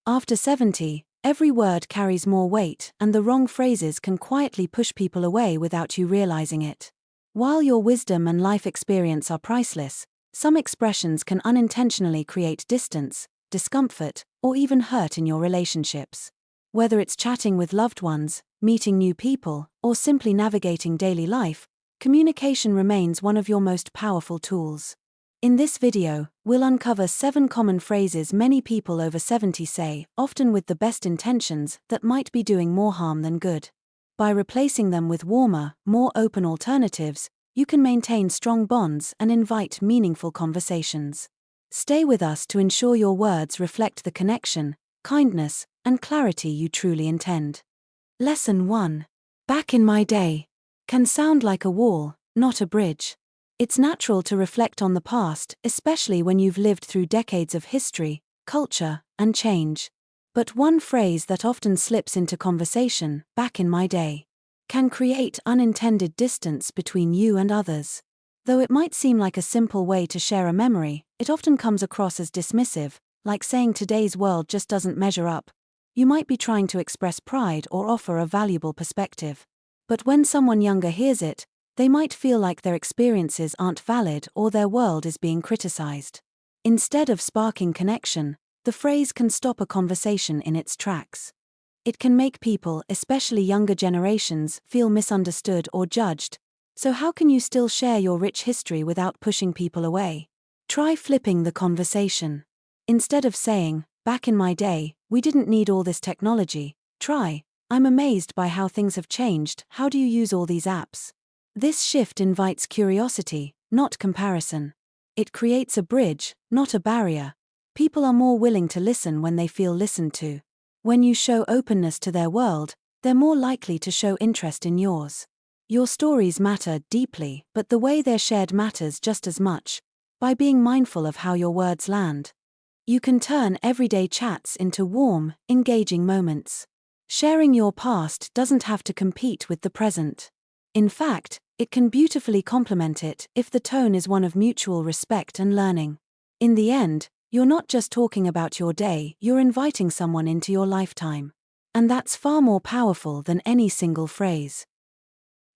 After 70, every word carries more weight, and the wrong phrases can quietly push people away without you realizing it. While your wisdom and life experience are priceless, some expressions can unintentionally create distance, discomfort, or even hurt in your relationships. Whether it's chatting with loved ones, meeting new people, or simply navigating daily life, communication remains one of your most powerful tools. In this video, we'll uncover 7 common phrases many people over 70 say, often with the best intentions, that might be doing more harm than good. By replacing them with warmer, more open alternatives, you can maintain strong bonds and invite meaningful conversations. Stay with us to ensure your words reflect the connection, kindness, and clarity you truly intend. Lesson 1. Back in my day. Can sound like a wall, not a bridge. It's natural to reflect on the past, especially when you've lived through decades of history, culture, and change. But one phrase that often slips into conversation, back in my day, can create unintended distance between you and others. Though it might seem like a simple way to share a memory, it often comes across as dismissive, like saying today's world just doesn't measure up. You might be trying to express pride or offer a valuable perspective. But when someone younger hears it, they might feel like their experiences aren't valid or their world is being criticized. Instead of sparking connection, the phrase can stop a conversation in its tracks. It can make people, especially younger generations, feel misunderstood or judged. So how can you still share your rich history without pushing people away? Try flipping the conversation. Instead of saying, back in my day, we didn't need all this technology, try, I'm amazed by how things have changed, how do you use all these apps? This shift invites curiosity, not comparison. It creates a bridge, not a barrier. People are more willing to listen when they feel listened to. When you show openness to their world, they're more likely to show interest in yours. Your stories matter deeply, but the way they're shared matters just as much. By being mindful of how your words land, you can turn everyday chats into warm, engaging moments. Sharing your past doesn't have to compete with the present. In fact, it can beautifully complement it if the tone is one of mutual respect and learning. In the end, you're not just talking about your day, you're inviting someone into your lifetime. And that's far more powerful than any single phrase.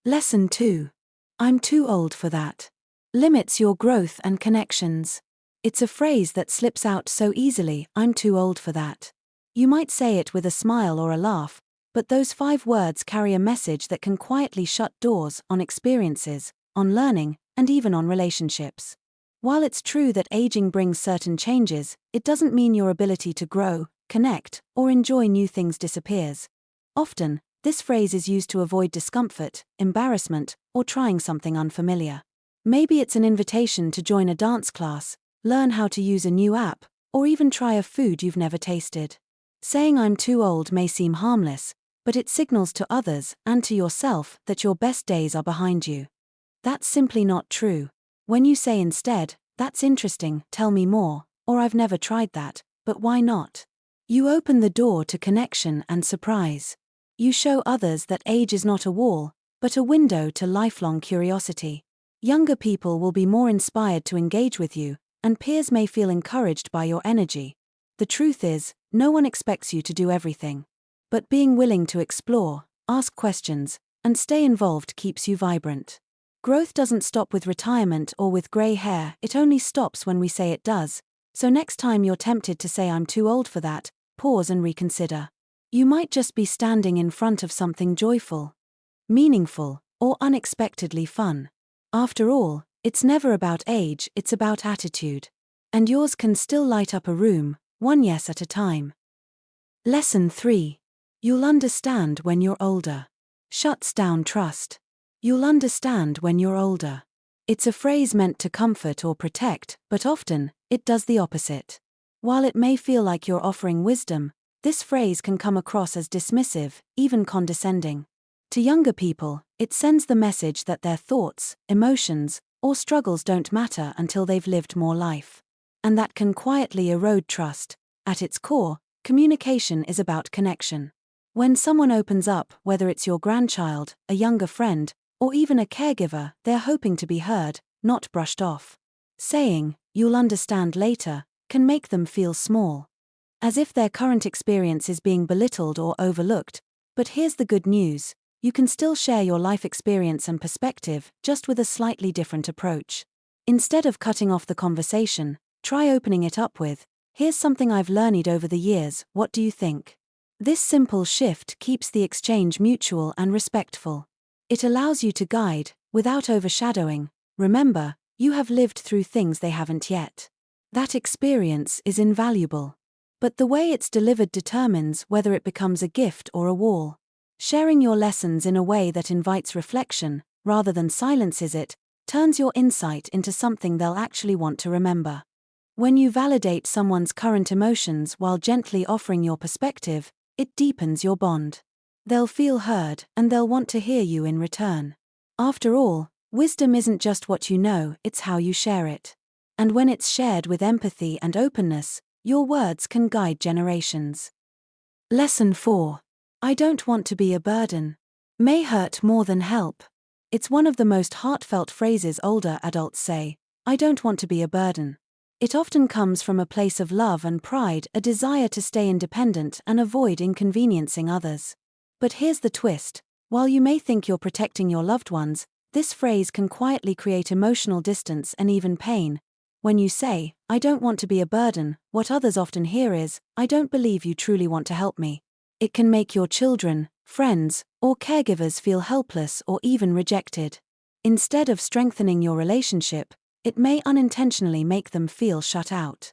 Lesson 2. I'm too old for that. Limits your growth and connections. It's a phrase that slips out so easily, I'm too old for that. You might say it with a smile or a laugh, but those 5 words carry a message that can quietly shut doors on experiences, on learning, and even on relationships. While it's true that aging brings certain changes, it doesn't mean your ability to grow, connect, or enjoy new things disappears. Often, this phrase is used to avoid discomfort, embarrassment, or trying something unfamiliar. Maybe it's an invitation to join a dance class, learn how to use a new app, or even try a food you've never tasted. Saying I'm too old may seem harmless, but it signals to others and to yourself that your best days are behind you. That's simply not true. When you say instead, that's interesting, tell me more, or I've never tried that, but why not? You open the door to connection and surprise. You show others that age is not a wall, but a window to lifelong curiosity. Younger people will be more inspired to engage with you, and peers may feel encouraged by your energy. The truth is, no one expects you to do everything. But being willing to explore, ask questions, and stay involved keeps you vibrant. Growth doesn't stop with retirement or with grey hair, it only stops when we say it does. So next time you're tempted to say I'm too old for that, pause and reconsider. You might just be standing in front of something joyful, meaningful, or unexpectedly fun. After all, it's never about age, it's about attitude. And yours can still light up a room, one yes at a time. Lesson 3. You'll understand when you're older. Shuts down trust. You'll understand when you're older. It's a phrase meant to comfort or protect, but often, it does the opposite. While it may feel like you're offering wisdom, this phrase can come across as dismissive, even condescending. To younger people, it sends the message that their thoughts, emotions, or struggles don't matter until they've lived more life. And that can quietly erode trust. At its core, communication is about connection. When someone opens up, whether it's your grandchild, a younger friend, or even a caregiver, they're hoping to be heard, not brushed off. Saying, you'll understand later, can make them feel small. as if their current experience is being belittled or overlooked. But here's the good news: you can still share your life experience and perspective, just with a slightly different approach. Instead of cutting off the conversation, try opening it up with, "Here's something I've learned over the years, what do you think?" This simple shift keeps the exchange mutual and respectful. It allows you to guide, without overshadowing. Remember, you have lived through things they haven't yet. That experience is invaluable. But the way it's delivered determines whether it becomes a gift or a wall. Sharing your lessons in a way that invites reflection, rather than silences it, turns your insight into something they'll actually want to remember. When you validate someone's current emotions while gently offering your perspective, it deepens your bond. They'll feel heard, and they'll want to hear you in return. After all, wisdom isn't just what you know, it's how you share it. And when it's shared with empathy and openness, your words can guide generations. Lesson 4. I don't want to be a burden. May hurt more than help. It's one of the most heartfelt phrases older adults say, "I don't want to be a burden." It often comes from a place of love and pride, a desire to stay independent and avoid inconveniencing others. But here's the twist: while you may think you're protecting your loved ones, this phrase can quietly create emotional distance and even pain. When you say, "I don't want to be a burden," what others often hear is, "I don't believe you truly want to help me." It can make your children, friends, or caregivers feel helpless or even rejected. Instead of strengthening your relationship, it may unintentionally make them feel shut out.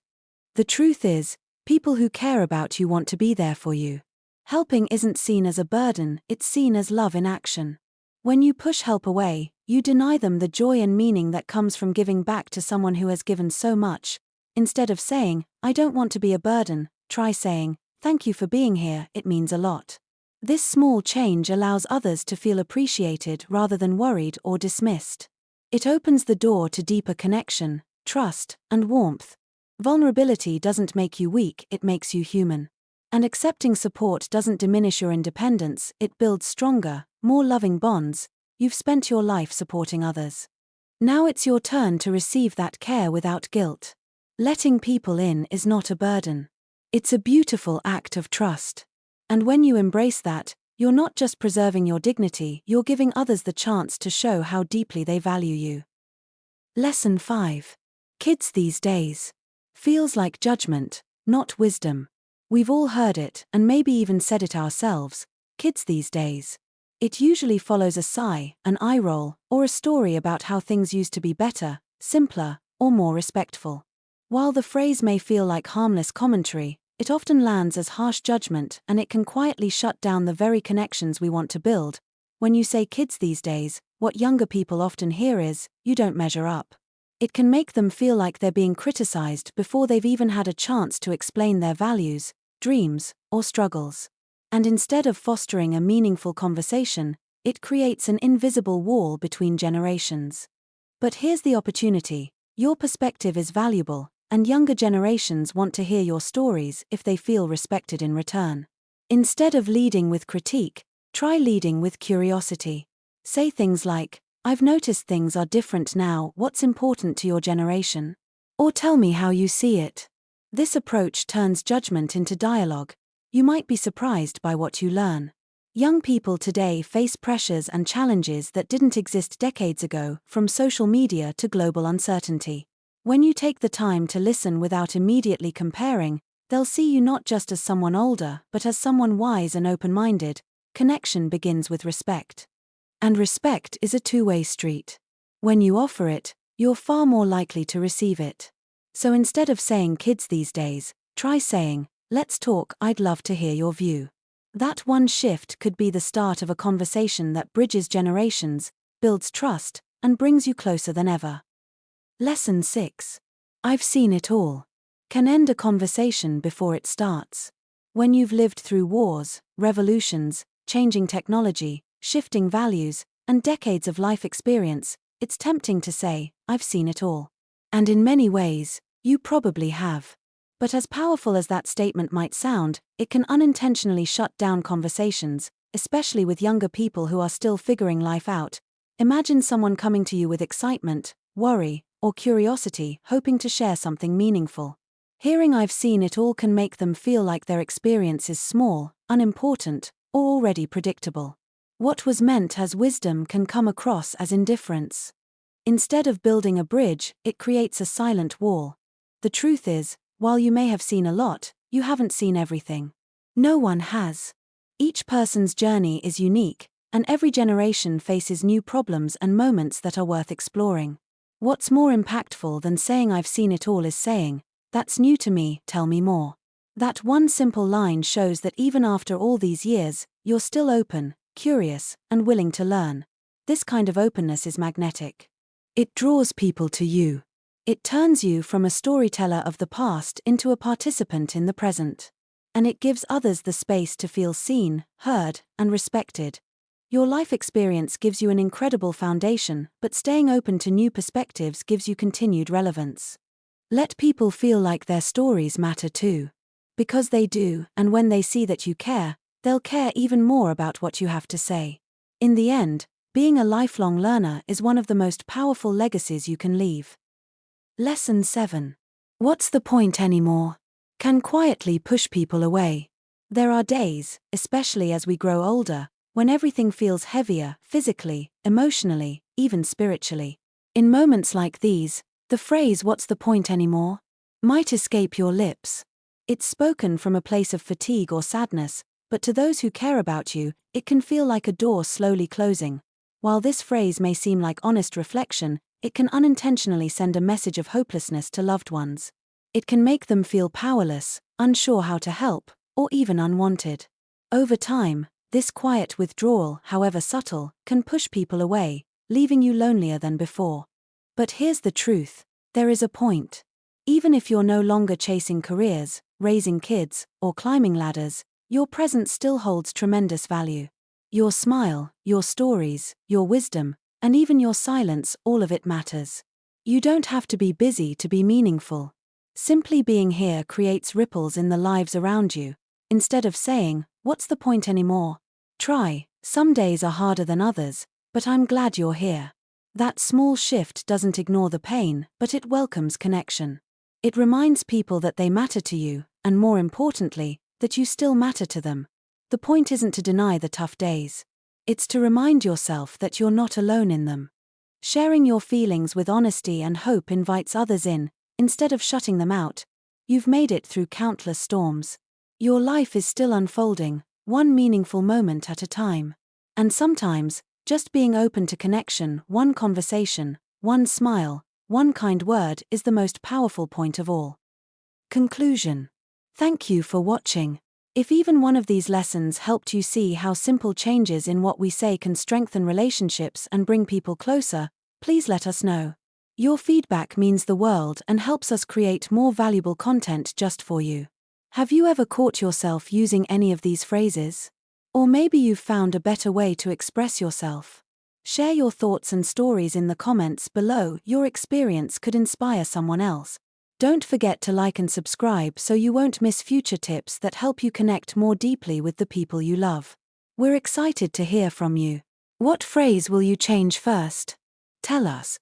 The truth is, people who care about you want to be there for you. Helping isn't seen as a burden, it's seen as love in action. When you push help away, you deny them the joy and meaning that comes from giving back to someone who has given so much. Instead of saying, "I don't want to be a burden," try saying, "Thank you for being here, it means a lot." This small change allows others to feel appreciated rather than worried or dismissed. It opens the door to deeper connection, trust, and warmth. Vulnerability doesn't make you weak, it makes you human. And accepting support doesn't diminish your independence, it builds stronger, more loving bonds. You've spent your life supporting others. Now it's your turn to receive that care without guilt. Letting people in is not a burden. It's a beautiful act of trust. And when you embrace that, you're not just preserving your dignity, you're giving others the chance to show how deeply they value you. Lesson 5. Kids these days. Feels like judgment, not wisdom. We've all heard it, and maybe even said it ourselves. Kids these days. It usually follows a sigh, an eye roll, or a story about how things used to be better, simpler, or more respectful. While the phrase may feel like harmless commentary, it often lands as harsh judgment, and it can quietly shut down the very connections we want to build. When you say kids these days, what younger people often hear is, "You don't measure up." It can make them feel like they're being criticized before they've even had a chance to explain their values, dreams, or struggles. And instead of fostering a meaningful conversation, it creates an invisible wall between generations. But here's the opportunity: your perspective is valuable, and younger generations want to hear your stories if they feel respected in return. Instead of leading with critique, try leading with curiosity. Say things like, "I've noticed things are different now, what's important to your generation?" Or "Tell me how you see it." This approach turns judgment into dialogue. You might be surprised by what you learn. Young people today face pressures and challenges that didn't exist decades ago, from social media to global uncertainty. When you take the time to listen without immediately comparing, they'll see you not just as someone older, but as someone wise and open-minded. Connection begins with respect. And respect is a two-way street. When you offer it, you're far more likely to receive it. So instead of saying "kids these days," try saying, "Let's talk, I'd love to hear your view." That one shift could be the start of a conversation that bridges generations, builds trust, and brings you closer than ever. Lesson 6. I've seen it all. Can end a conversation before it starts. When you've lived through wars, revolutions, changing technology, shifting values, and decades of life experience, it's tempting to say, "I've seen it all." And in many ways, you probably have. But as powerful as that statement might sound, it can unintentionally shut down conversations, especially with younger people who are still figuring life out. Imagine someone coming to you with excitement, worry, or curiosity, hoping to share something meaningful. Hearing "I've seen it all" can make them feel like their experience is small, unimportant, or already predictable. What was meant as wisdom can come across as indifference. Instead of building a bridge, it creates a silent wall. The truth is, while you may have seen a lot, you haven't seen everything. No one has. Each person's journey is unique, and every generation faces new problems and moments that are worth exploring. What's more impactful than saying "I've seen it all" is saying, "That's new to me, tell me more." That one simple line shows that even after all these years, you're still open, curious, and willing to learn. This kind of openness is magnetic. It draws people to you. It turns you from a storyteller of the past into a participant in the present. And it gives others the space to feel seen, heard, and respected. Your life experience gives you an incredible foundation, but staying open to new perspectives gives you continued relevance. Let people feel like their stories matter too. Because they do, and when they see that you care, they'll care even more about what you have to say. In the end, being a lifelong learner is one of the most powerful legacies you can leave. Lesson 7. What's the point anymore? Can quietly push people away. There are days, especially as we grow older, when everything feels heavier, physically, emotionally, even spiritually. In moments like these, the phrase "what's the point anymore" might escape your lips. It's spoken from a place of fatigue or sadness, but to those who care about you, it can feel like a door slowly closing. While this phrase may seem like honest reflection, it can unintentionally send a message of hopelessness to loved ones. It can make them feel powerless, unsure how to help, or even unwanted. Over time, this quiet withdrawal, however subtle, can push people away, leaving you lonelier than before. But here's the truth: there is a point. Even if you're no longer chasing careers, raising kids, or climbing ladders, your presence still holds tremendous value. Your smile, your stories, your wisdom, and even your silence, all of it matters. You don't have to be busy to be meaningful. Simply being here creates ripples in the lives around you. Instead of saying, "What's the point anymore?" try, "Some days are harder than others, but I'm glad you're here." That small shift doesn't ignore the pain, but it welcomes connection. It reminds people that they matter to you, and more importantly, that you still matter to them. The point isn't to deny the tough days. It's to remind yourself that you're not alone in them. Sharing your feelings with honesty and hope invites others in, instead of shutting them out. You've made it through countless storms. Your life is still unfolding, one meaningful moment at a time. And sometimes, just being open to connection, one conversation, one smile, one kind word is the most powerful point of all. Conclusion. Thank you for watching. If even one of these lessons helped you see how simple changes in what we say can strengthen relationships and bring people closer, please let us know. Your feedback means the world and helps us create more valuable content just for you. Have you ever caught yourself using any of these phrases? Or maybe you've found a better way to express yourself. Share your thoughts and stories in the comments below. Your experience could inspire someone else. Don't forget to like and subscribe so you won't miss future tips that help you connect more deeply with the people you love. We're excited to hear from you. What phrase will you change first? Tell us.